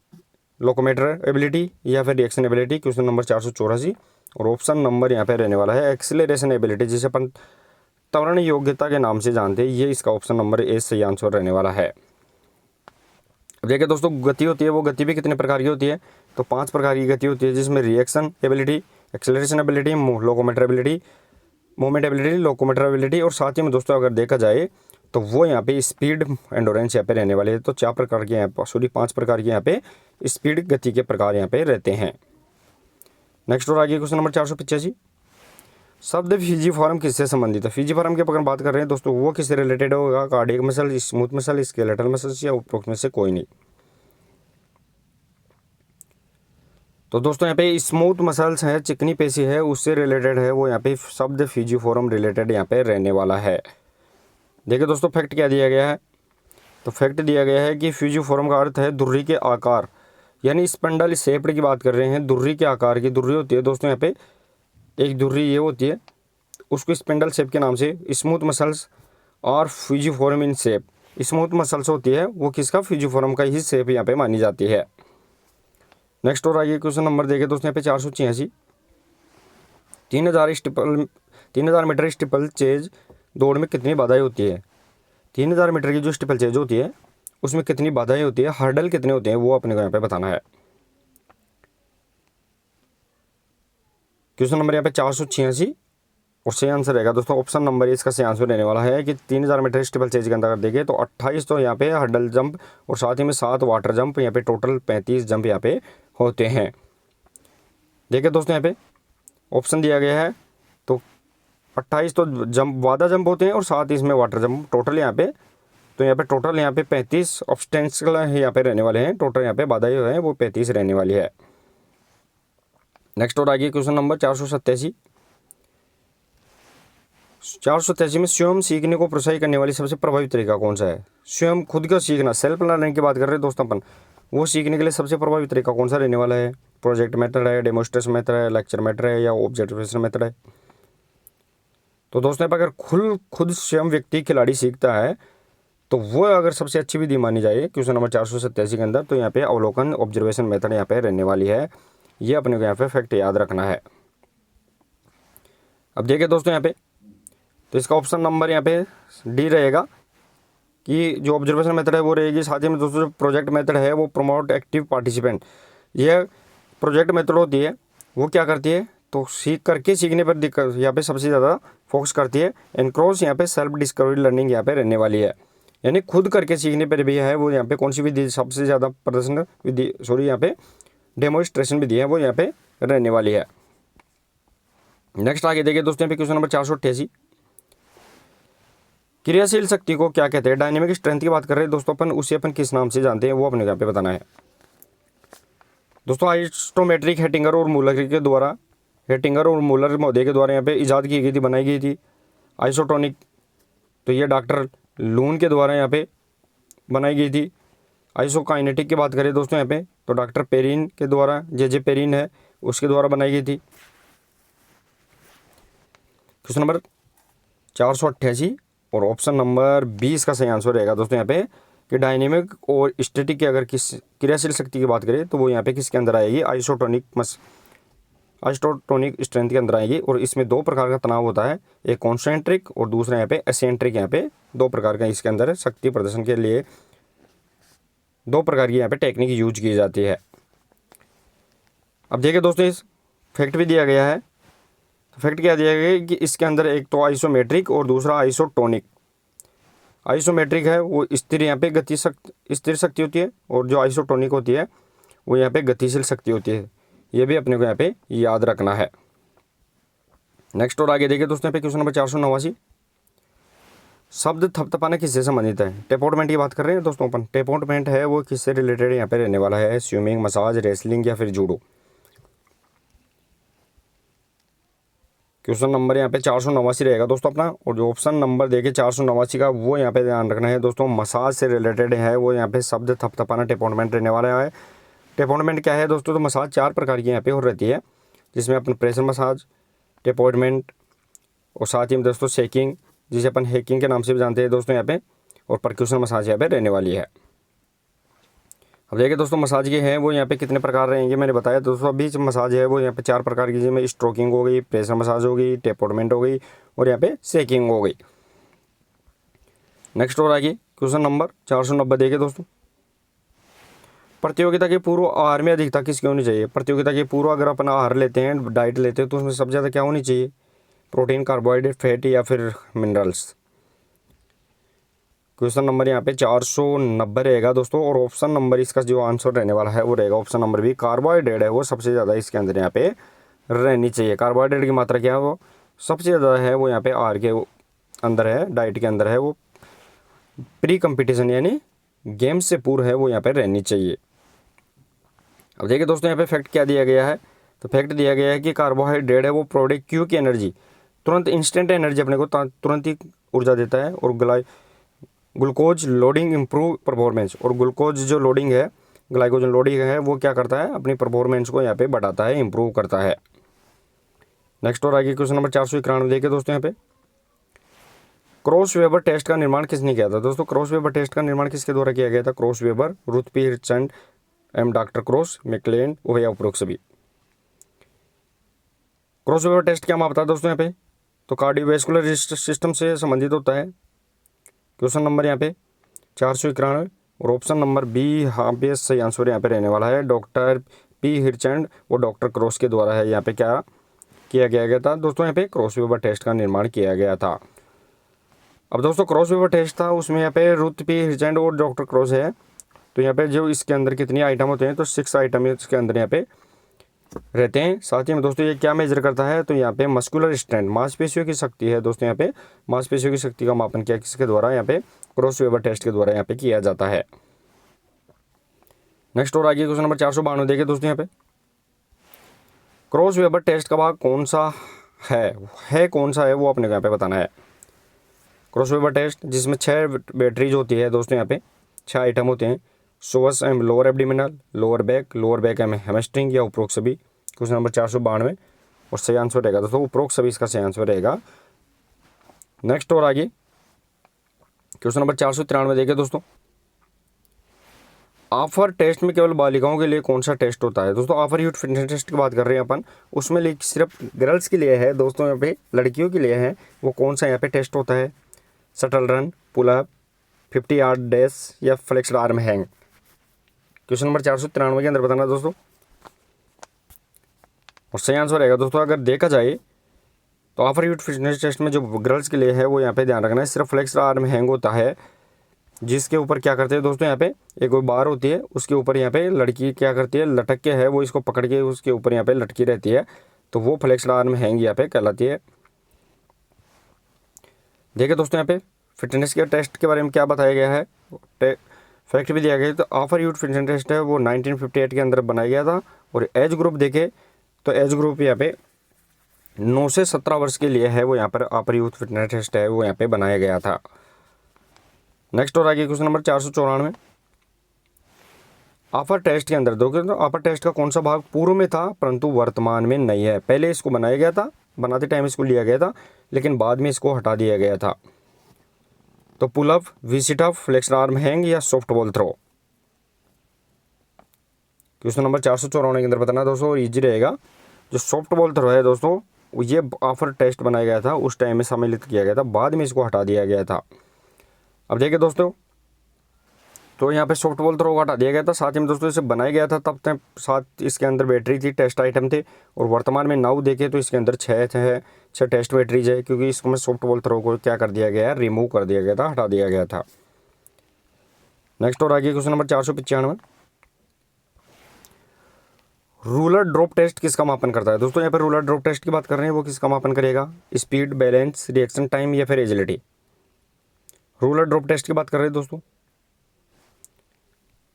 लोकोमेटर एबिलिटी, या फिर रिएक्शन एबिलिटी। क्वेश्चन नंबर 484 और ऑप्शन नंबर यहाँ पे रहने वाला है एक्सेलरेशन एबिलिटी, जिसे अपन त्वरण योग्यता के नाम से जानते हैं। ये इसका ऑप्शन नंबर ए सही आंसर रहने वाला है। देखिए दोस्तों गति होती है, वो गति भी कितने प्रकार की होती है, तो 5 प्रकार की गति होती है, जिसमें reaction ability, acceleration ability, locomotor ability, moment ability, locomotor ability, और साथ ही में दोस्तों अगर देखा जाए तो वो यहाँ पे स्पीड एंडोरेंस यहाँ पे रहने वाले हैं। तो 5 प्रकार के यहाँ पे स्पीड गति के प्रकार यहाँ पे रहते हैं। नेक्स्ट और आगे क्वेश्चन नंबर 485, शब्द फिजिफॉर्म किससे संबंधित है। फिजिफॉर्म की अगर बात कर रहे हैं दोस्तों वो किससे रिलेटेड होगा, cardiac muscle, smooth muscle, skeletal muscles, या उपरोक्त में से कोई नहीं। तो दोस्तों यहाँ पे स्मूथ मसल्स है, चिकनी पेशी है, उससे रिलेटेड है वो यहाँ पे शब्द फिजिफॉर्म रिलेटेड यहाँ पे रहने वाला है। देखिए दोस्तों फैक्ट क्या दिया गया है, तो फैक्ट दिया गया है कि फ्यूजिफॉर्म का अर्थ है धुर्री के आकार, यानी स्पंडल शेप्ड की बात कर रहे हैं। धुर्री के आकार की धुर्री होती है दोस्तों, यहाँ पे एक धुर्री ये होती है, उसको स्पेंडल शेप के नाम से। स्मूथ मसल्स और fusiform in shape, smooth muscles होती है वो किसका, फ्यूजिफॉर्म का ही शेप यहाँ पे मानी जाती है। नेक्स्ट और आइए क्वेश्चन नंबर देखिए दोस्तों यहाँ पे 486, 3000 मीटर स्टीपल चेज दौड़ में कितनी बाधाएं होती है। 3000 मीटर की जो स्टीपल चेज होती है उसमें कितनी बाधाएं होती है, हर्डल कितने होते हैं, वो अपने को यहाँ पे बताना है। क्वेश्चन नंबर यहाँ पे 486 और सही आंसर रहेगा दोस्तों ऑप्शन नंबर इसका सही आंसर रहने वाला है कि 3000 मीटर स्टीपल चेज के अंदर अगर देखें तो 28 तो यहाँ पे हर्डल जंप और साथ ही में 7 वाटर जंप, यहाँ पे टोटल 35 जंप यहाँ पे होते हैं। देखिए दोस्तों यहाँ पे ऑप्शन दिया गया है तो 28 तो जंप वादा जंप होते हैं और साथ ही इसमें वाटर जंप, टोटल यहाँ पे तो यहाँ पे टोटल यहाँ पे 35 ऑब्स्टेकल यहाँ पे रहने वाले हैं। टोटल यहाँ पे बाधाएं जो है वो 35 रहने वाली है। नेक्स्ट और आगे क्वेश्चन नंबर 487 में स्वयं सीखने को प्रोत्साहित करने वाली सबसे प्रभावी तरीका कौन सा है। स्वयं खुद का सीखना, सेल्फ लर्निंग की बात कर रहे हैं दोस्तों अपन, वो सीखने के लिए सबसे प्रभावी तरीका कौन सा रहने वाला है। प्रोजेक्ट मेथड है, डेमोस्ट्रेशन मेथड है, लेक्चर मेथड है, या ऑब्जर्वेशन मेथड है। तो दोस्तों अगर खुद स्वयं व्यक्ति खिलाड़ी सीखता है तो वो अगर सबसे अच्छी विधि मानी जाए क्वेश्चन नंबर 487 के अंदर, तो यहाँ पे अवलोकन ऑब्जर्वेशन मेथड यहाँ पे रहने वाली है। ये अपने को यहाँ पे फैक्ट याद रखना है। अब देखिए दोस्तों यहाँ पे तो इसका ऑप्शन नंबर यहाँ पे डी रहेगा कि जो ऑब्जर्वेशन मेथड है वो रहेगी। साथ ही में दोस्तों जो प्रोजेक्ट मेथड है वो प्रमोट एक्टिव पार्टिसिपेंट, ये प्रोजेक्ट मेथड होती है वो क्या करती है तो सीख करके सीखने पर यहाँ पे सबसे ज़्यादा फोकस करती है। एनक्रॉस यहाँ पे सेल्फ डिस्कवरी लर्निंग यहाँ पे रहने वाली है, यानी खुद करके सीखने पर भी है वो यहाँ पे कौन सी विधि सबसे ज़्यादा प्रदर्शन विधि यहाँ पे डेमोन्स्ट्रेशन विधि है वो यहाँ पे रहने वाली है। नेक्स्ट आगे देखिए दोस्तों यहाँ पे क्वेश्चन नंबर 488, क्रियाशील शक्ति को क्या कहते हैं। डायनेमिक स्ट्रेंथ की बात कर रहे हैं दोस्तों अपन, उसे अपन किस नाम से जानते हैं वो अपने यहाँ पे बताना है। दोस्तों आइसोमेट्रिक हेटिंगर और मूलर के द्वारा, हेटिंगर और मूलर महोदय के द्वारा यहाँ पे इजाद की गई थी, बनाई गई थी। आइसोटोनिक तो ये डॉक्टर लून के द्वारा यहाँ पे बनाई गई थी। आइसोकाइनेटिक की बात करें दोस्तों यहाँ पे तो डॉक्टर पेरिन के द्वारा, जे पेरिन है उसके द्वारा बनाई गई थी। क्वेश्चन नंबर 488 और ऑप्शन नंबर 20 का सही आंसर रहेगा दोस्तों यहाँ पे कि डायनेमिक और स्टैटिक की अगर किस क्रियाशील शक्ति की बात करें तो वो यहाँ पे किसके अंदर आएगी, आइसोटोनिक स्ट्रेंथ के अंदर आएगी। और इसमें दो प्रकार का तनाव होता है, एक कॉन्सेंट्रिक और दूसरा यहाँ पे एसेंट्रिक। यहाँ पे दो प्रकार का इसके अंदर शक्ति प्रदर्शन के लिए दो प्रकार की यहाँ पे टेक्निक यूज की जाती है। अब देखिए दोस्तों, इस फैक्ट भी दिया गया है। तो फैक्ट क्या दिया गया है कि इसके अंदर एक तो आइसोमेट्रिक और दूसरा आइसोटोनिक। आइसोमेट्रिक है वो स्थिर यहाँ पे स्थिर शक्ति होती है, और जो आइसोटोनिक होती है वो यहाँ पे गतिशील शक्ति होती है। ये भी अपने को यहाँ पे याद रखना है। नेक्स्ट और आगे देखिए दोस्तों, यहाँ पे क्वेश्चन नंबर 489, शब्द थपथपाना किससे संबंधित है। टेपोटमेंट की बात कर रहे हैं दोस्तों अपन। टेपोटमेंट है वो किससे रिलेटेड यहाँ पे रहने वाला है, स्विमिंग, मसाज, रेसलिंग या फिर जूडो। क्वेश्चन नंबर यहाँ पे 489 रहेगा दोस्तों अपना। और जो ऑप्शन नंबर देखिए 489 का वो यहाँ पे ध्यान रखना है दोस्तों, मसाज से रिलेटेड है वो यहाँ पे शब्द थपथपाना टेपोटमेंट रहने वाला है। टेपोटमेंट क्या है दोस्तों, तो मसाज 4 प्रकार की यहाँ पे हो रहती है, जिसमें अपन प्रेशर मसाज, टेपोटमेंट और साथ ही में दोस्तों शेकिंग, जिसे अपन हैकिंग के नाम से भी जानते हैं दोस्तों यहाँ पे, और परक्यूशन मसाज यहाँ पे रहने वाली है। अब देखिए दोस्तों, मसाज के हैं वो यहाँ पे कितने प्रकार रहेंगे, मैंने बताया दोस्तों अभी। मसाज है वो यहाँ पे 4 प्रकार की, जिसमें स्ट्रोकिंग हो गई, प्रेशर मसाज हो गई, टेपोटमेंट हो गई और यहाँ पे शेकिंग हो गई। नेक्स्ट और आगे क्वेश्चन नंबर 490 देखिए दोस्तों, प्रतियोगिता के पूर्व आहार में अधिकता किसकी होनी चाहिए। प्रतियोगिता के पूर्व अगर अपन आहार लेते हैं, डाइट लेते हैं, तो उसमें सबसे ज़्यादा क्या होनी चाहिए, प्रोटीन, कार्बोहाइड्रेट, फैट या फिर मिनरल्स। क्वेश्चन नंबर यहाँ पे 490 रहेगा दोस्तों। और ऑप्शन नंबर इसका जो आंसर रहने वाला है वो रहेगा ऑप्शन नंबर बी, कार्बोहाइड्रेट है वो सबसे ज़्यादा इसके अंदर यहाँ पे रहनी चाहिए। कार्बोहाइड्रेट की मात्रा क्या है वो सबसे ज़्यादा है वो यहाँ पे आहार के अंदर है, डाइट के अंदर है वो। प्री कंपटीशन यानी गेम से पूर्व है वो यहाँ पे रहनी चाहिए। अब देखिए दोस्तों, यहाँ पे फैक्ट क्या दिया गया है, तो फैक्ट दिया गया है कि कार्बोहाइड्रेट है वो प्रोडक्ट क्विक एनर्जी, तुरंत इंस्टेंट एनर्जी अपने को तुरंत ही ऊर्जा देता है। और ग्लूकोज लोडिंग इम्प्रूव परफॉर्मेंस, और ग्लूकोज जो लोडिंग है, ग्लाइकोजन लोडिंग है वो क्या करता है, अपनी परफॉर्मेंस को यहाँ पे बढ़ाता है, इम्प्रूव करता है। नेक्स्ट और आगे क्वेश्चन नंबर 491 देखिए दोस्तों, यहाँ पे क्रॉस वेबर टेस्ट का निर्माण किसने किया था। दोस्तों क्रॉस वेबर टेस्ट का निर्माण किसके द्वारा किया गया था, Kraus Weber, Ruth P Hirschland M doctor Cross, McLane या उपरोक्त सभी। क्रॉस वेबर टेस्ट क्या मापता है दोस्तों यहाँ पे, तो कार्डियोवैस्कुलर सिस्टम से संबंधित होता है। क्वेश्चन नंबर यहाँ पे 491 और ऑप्शन नंबर बी हाँ पे सही आंसर यहाँ पे रहने वाला है, डॉक्टर पी हिरचंड और डॉक्टर क्रॉस के द्वारा है यहाँ पे क्या किया गया था दोस्तों, यहाँ पे क्रॉस वेबर टेस्ट का निर्माण किया गया था। अब दोस्तों क्रॉस वेबर टेस्ट था उसमें यहाँ पे रुथ पी हिरचंड और डॉक्टर क्रॉस है, तो यहाँ पे जो इसके अंदर कितनी आइटम होते हैं, तो 6 आइटम इसके अंदर यहाँ पे रहते हैं। साथ ही में दोस्तों ये क्या मेजर करता है, तो यहाँ पे मस्कुलर स्ट्रेंथ, मांसपेशियों की शक्ति है दोस्तों। यहाँ पे मांसपेशियों की शक्ति का मापन क्या किसके द्वारा, यहाँ पे क्रॉस वेबर टेस्ट के द्वारा यहाँ पे किया जाता है। नेक्स्ट और आगे क्वेश्चन नंबर 492 देखिए दोस्तों, यहाँ पे क्रॉस वेबर टेस्ट का भाग कौन सा है कौन सा है वो अपने को यहाँ पे बताना है। क्रॉस वेबर टेस्ट जिसमें 6 बैटरीज होती है दोस्तों, यहाँ पे 6 आइटम होते हैं, psoas M lower abdominal, lower back M hamstring या उपरोक्त सभी। क्वेश्चन नंबर 492 और सही आंसर रहेगा दोस्तों उपरोक्त सभी, इसका सही आंसर रहेगा। नेक्स्ट और आगे क्वेश्चन नंबर 493 देखिए दोस्तों, ऑफर टेस्ट में केवल बालिकाओं के लिए कौन सा टेस्ट होता है। दोस्तों ऑफर यूथ फिटनेस टेस्ट की बात कर रहे हैं अपन, उसमें सिर्फ गर्ल्स के लिए है दोस्तों, यहाँ पे लड़कियों के लिए है वो कौन सा यहाँ पे टेस्ट होता है, shuttle run, pull up, 50 yard dash या flexed arm hang. Question number 493 के अंदर बताना दोस्तों, और सही आंसर रहेगा दोस्तों। अगर देखा जाए तो ऑफर यूथ फिटनेस टेस्ट में जो गर्ल्स के लिए है वो यहाँ पे ध्यान रखना है, सिर्फ फ्लेक्स्ड आर्म हैंग होता है, जिसके ऊपर क्या करते हैं दोस्तों, यहाँ पे एक बार होती है उसके ऊपर यहाँ पे लड़की क्या करती है, लटक के है वो इसको पकड़ के उसके ऊपर यहाँ पे लटकी रहती है, तो वो फ्लेक्स्ड आर्म हैंग यहाँ पे कहलाती है। देखिए दोस्तों यहाँ पे फिटनेस के टेस्ट के बारे में क्या बताया गया है, फैक्ट भी दिया गया है। तो ऑफर यूथ फिटनेस टेस्ट है वो 1958 के अंदर बनाया गया था। और एज ग्रुप देखे तो एज ग्रुप यहाँ पे 9 से 17 वर्ष के लिए है वो यहाँ पर ऑफर यूथ फिटनेस टेस्ट है वो यहाँ पे बनाया गया था। नेक्स्ट और आगे क्वेश्चन नंबर 494, ऑफर टेस्ट के अंदर देखो तो ऑफर टेस्ट का कौन सा भाग पूर्व में था परंतु वर्तमान में नहीं है। पहले इसको बनाया गया था, बनाते टाइम इसको लिया गया था, लेकिन बाद में इसको हटा दिया गया था। तो pull up, V sit up, flexion arm hang या softball throw. Question number 494 के अंदर बताना है दोस्तों, इजी रहेगा। जो सॉफ्ट बॉल थ्रो है दोस्तों, ये आफ्टर टेस्ट बनाया गया था, उस टाइम में सम्मिलित किया गया था, बाद में इसको हटा दिया गया था। अब देखिए दोस्तों, तो यहाँ पे सॉफ्ट बॉल थ्रो को हटा दिया गया था, साथ ही में दोस्तों इसे बनाया गया था तब तक साथ इसके अंदर बैटरी थी, टेस्ट आइटम थे। और वर्तमान में नाउ देखें तो इसके अंदर छः टेस्ट बैटरीज है, क्योंकि इसको सॉफ्ट बॉल थ्रो को क्या कर दिया गया है, रिमूव कर दिया गया था, हटा दिया गया था। नेक्स्ट और आगे question number 495, ruler drop test किसका मापन करता है। दोस्तों यहाँ पर रूलर ड्रॉप टेस्ट की बात कर रहे हैं, वो किसका मापन करेगा, स्पीड, बैलेंस, रिएक्शन टाइम या फिर एजिलिटी। रूलर ड्रॉप टेस्ट की बात कर रहे हैं दोस्तों।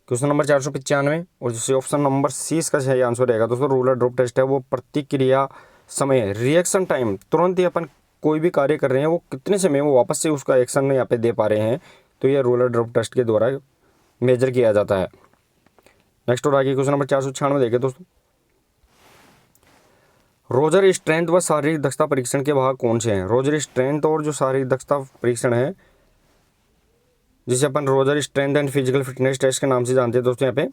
क्वेश्चन नंबर 495 और जिससे ऑप्शन नंबर सी इसका सही आंसर रहेगा दोस्तों। रूलर ड्रॉप टेस्ट है वो प्रतिक्रिया समय, रिएक्शन टाइम, तुरंत ही अपन कोई भी कार्य कर रहे हैं वो कितने समय में वापस से उसका एक्शन यहाँ पे दे पा रहे हैं, तो ये रूलर ड्रॉप टेस्ट के द्वारा मेजर किया जाता है। नेक्स्ट और आगे क्वेश्चन नंबर 496 देखें दोस्तों, रोजर स्ट्रेंथ व शारीरिक दक्षता परीक्षण के भाग कौन से हैं। रोजर स्ट्रेंथ और जो शारीरिक दक्षता परीक्षण है, जिसे अपन Rogers strength and physical fitness test के नाम से जानते हैं दोस्तों यहाँ पे,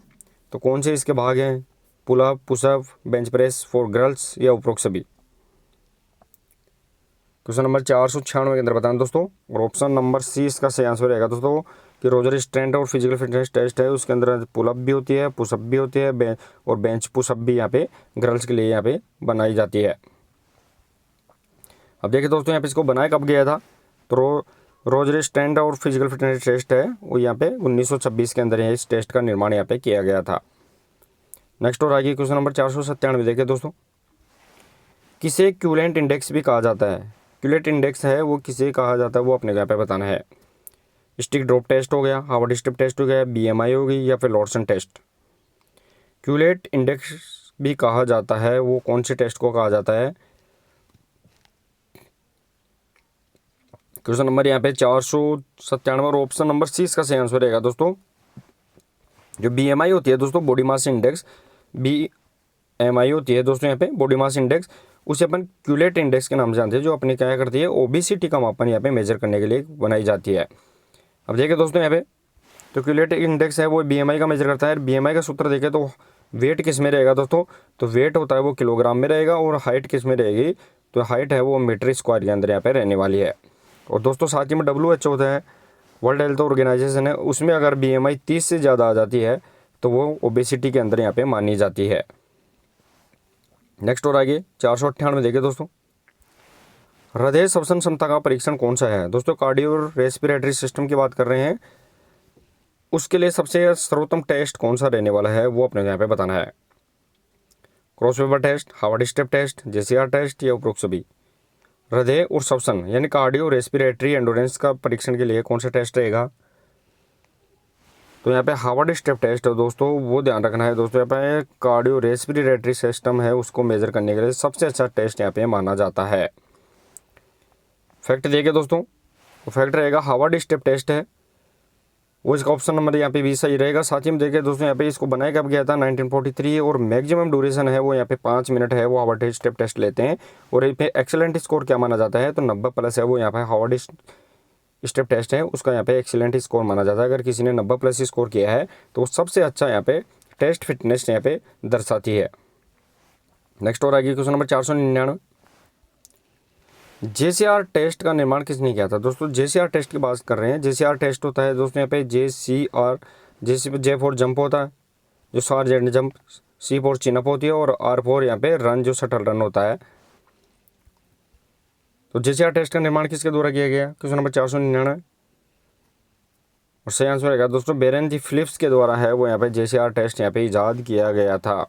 तो कौन से इसके भाग हैं, pullup, pushup, bench press for girls या उपरोक्त सभी। क्वेश्चन नंबर 496 के अंदर बताना दोस्तों, और ऑप्शन नंबर सी इसका सही आंसर रहेगा दोस्तों कि रोजर स्ट्रेंथ और फिजिकल फिटनेस टेस्ट है, उसके अंदर पुलअप भी होती है, पुशअप भी होती है, और बेंच पुशअप भी यहाँ पे गर्ल्स के लिए यहाँ पे बनाई जाती है। अब देखिए दोस्तों, यहाँ पे इसको बनाया कब गया था, तो रोजर स्ट्रेंथ और फिजिकल फिटनेस टेस्ट है वो यहाँ पे 1926 के अंदर इस टेस्ट का निर्माण यहाँ पे किया गया था। नेक्स्ट और आगे क्वेश्चन नंबर 497 देखिए दोस्तों, किसे क्यूलेंट इंडेक्स भी कहा जाता है। क्यूलेंट इंडेक्स है वो किसे कहा जाता है, वो अपने यहाँ पे बताना है। स्टिक ड्रॉप टेस्ट हो गया, हार्वर्ड स्टेप टेस्ट हो गया, BMI हो गई या फिर लॉर्सन टेस्ट। क्यूलेंट इंडेक्स भी कहा जाता है वो कौन से टेस्ट को कहा जाता है। क्वेश्चन नंबर यहाँ पे 497 और ऑप्शन नंबर सी इसका सही आंसर रहेगा दोस्तों। जो BMI होती है दोस्तों, बॉडी मास इंडेक्स, BMI होती है दोस्तों यहाँ पे बॉडी मास इंडेक्स, उसे अपन क्यूलेट इंडेक्स के नाम से जानते हैं, जो अपने क्या करती है, ओबेसिटी का मापन यहाँ पे मेजर करने के लिए बनाई जाती है। अब देखिए दोस्तों यहाँ पे, तो क्यूलेट इंडेक्स है वो BMI का मेजर करता है। BMI का सूत्र देखें तो वेट किस में रहेगा दोस्तों, तो वेट होता है वो किलोग्राम में रहेगा, और हाइट किस में रहेगी, तो हाइट है वो मीटर स्क्वायर के अंदर यहाँ पे रहने वाली है। और दोस्तों साथ ही में WHO होता है, वर्ल्ड हेल्थ ऑर्गेनाइजेशन है, उसमें अगर BMI 30 से ज़्यादा आ जाती है तो वो ओबेसिटी के अंदर यहाँ पे मानी जाती है। नेक्स्ट और आगे 498 देखिए दोस्तों, हृदय श्वसन क्षमता का परीक्षण कौन सा है। दोस्तों कार्डियो रेस्पिरेटरी सिस्टम की बात कर रहे हैं, उसके लिए सबसे सर्वोत्तम टेस्ट कौन सा रहने वाला है, वो अपने यहाँ पे बताना है। Crossover test, Harvard step test, JCR test या उपरोक्त सभी। हृदय और श्वसन यानी कार्डियो रेस्पिरेटरी एंडोरेंस का परीक्षण के लिए कौन सा टेस्ट रहेगा, तो यहाँ पे हार्वर्ड स्टेप टेस्ट है दोस्तों, वो ध्यान रखना है दोस्तों। यहाँ पे कार्डियो रेस्पिरेटरी सिस्टम है, उसको मेजर करने के लिए सबसे अच्छा टेस्ट यहाँ पे माना जाता है। फैक्ट देखिए दोस्तों, तो फैक्ट रहेगा हार्वर्ड स्टेप टेस्ट है वो, इसका ऑप्शन नंबर यहाँ पे भी सही रहेगा। साथ ही में देखिए दोस्तों, यहाँ पे इसको बनाया कब गया था, 1943, और मैक्सिमम ड्यूरेशन है वो यहाँ पे 5 मिनट है, वो हार्वर्ड स्टेप टेस्ट लेते हैं। और यहाँ पे एक्सीलेंट स्कोर क्या माना जाता है, तो 90+ है वो यहाँ पे हार्वर्ड स्टेप टेस्ट है, उसका यहाँ पे एक्सीलेंट स्कोर माना जाता है। अगर किसी ने 90+ स्कोर किया है तो वो सबसे अच्छा यहाँ पे टेस्ट फिटनेस यहाँ पे दर्शाती है। नेक्स्ट और आगे क्वेश्चन नंबर 499, JCR टेस्ट का निर्माण किसने किया था। दोस्तों JCR टेस्ट की बात कर रहे हैं। JCR टेस्ट होता है दोस्तों यहाँ पे J फॉर जंप होता है, जो sergeant jump, C for chin-up होती है, और R फॉर यहाँ पे रन, जो शटल रन होता है। तो JCR टेस्ट का निर्माण किसके द्वारा किया गया, क्वेश्चन नंबर 499, और सही आंसर रहेगा दोस्तों बेरेन दी फिलिप्स के द्वारा है वो यहाँ पे JCR टेस्ट यहाँ पे ईजाद किया गया था।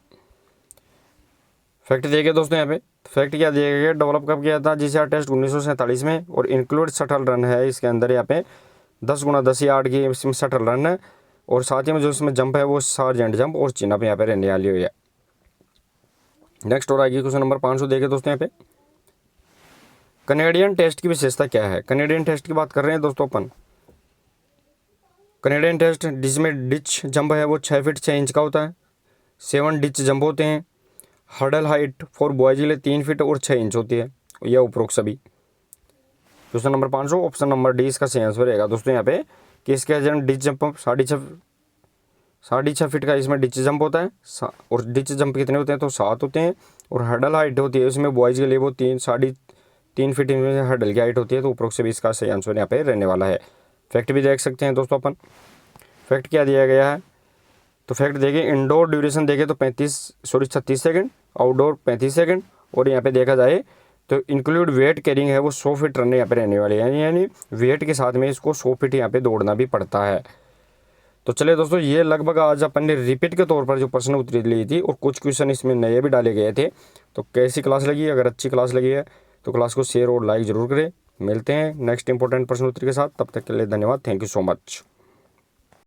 फैक्ट देखिए दोस्तों, यहाँ पे फैक्ट क्या दिया गया, डेवलप कब किया था JCR टेस्ट 1947 में, और इंक्लूड शटल रन है इसके अंदर यहाँ पे 10x10 यार्ड की इसमें शटल रन है, और साथ ही में जो इसमें जंप है वो सार्जेंट जंप और चिनअप यहाँ पे रहने वाली हुई है। नेक्स्ट और आगे क्वेश्चन नंबर 500 देखिए दोस्तों, यहाँ पे कनेडियन टेस्ट की विशेषता क्या है। कनेडियन टेस्ट की बात कर रहे हैं दोस्तों अपन। कनेडियन टेस्ट जिसमें डिच जंप है वो 6 फीट 6 इंच का होता है, 7 डिच जंप होते हैं, हर्डल हाइट फॉर बॉयज के लिए 3 फीट और 6 इंच होती है, यह उपरोक्त सभी। Question number 500 option number D इसका सही आंसर रहेगा दोस्तों यहाँ पे कि इसके एजेंट डिच जंप 6.5 फीट का इसमें डिच जंप होता है और डिच जंप कितने होते हैं तो 7 होते हैं। और हर्डल हाइट होती है उसमें बॉयज़ के लिए वो 3.5 फीट में हर्डल की हाइट होती है। तो उपरोक्त से भी इसका सही आंसर यहाँ पे रहने वाला है। फैक्ट भी देख सकते हैं दोस्तों अपन। फैक्ट क्या दिया गया है तो फैक्ट देखिए इंडोर ड्यूरेशन देखें तो 36 सेकंड, आउटडोर 35 सेकंड और यहाँ पे देखा जाए तो इंक्लूड वेट कैरिंग है वो 100 फीट रन यहाँ पे रहने वाली है, यानी वेट के साथ में इसको 100 फीट यहाँ पे दौड़ना भी पड़ता है। तो चलिए दोस्तों ये लगभग आज अपन ने रिपीट के तौर पर जो प्रश्न उत्तर ली थी और कुछ क्वेश्चन इसमें नए भी डाले गए थे। तो कैसी क्लास लगी, अगर अच्छी क्लास लगी है तो क्लास को शेयर और लाइक ज़रूर करें। मिलते हैं नेक्स्ट इंपॉर्टेंट प्रश्न उत्तर के साथ, तब तक के लिए धन्यवाद। Thank you so much.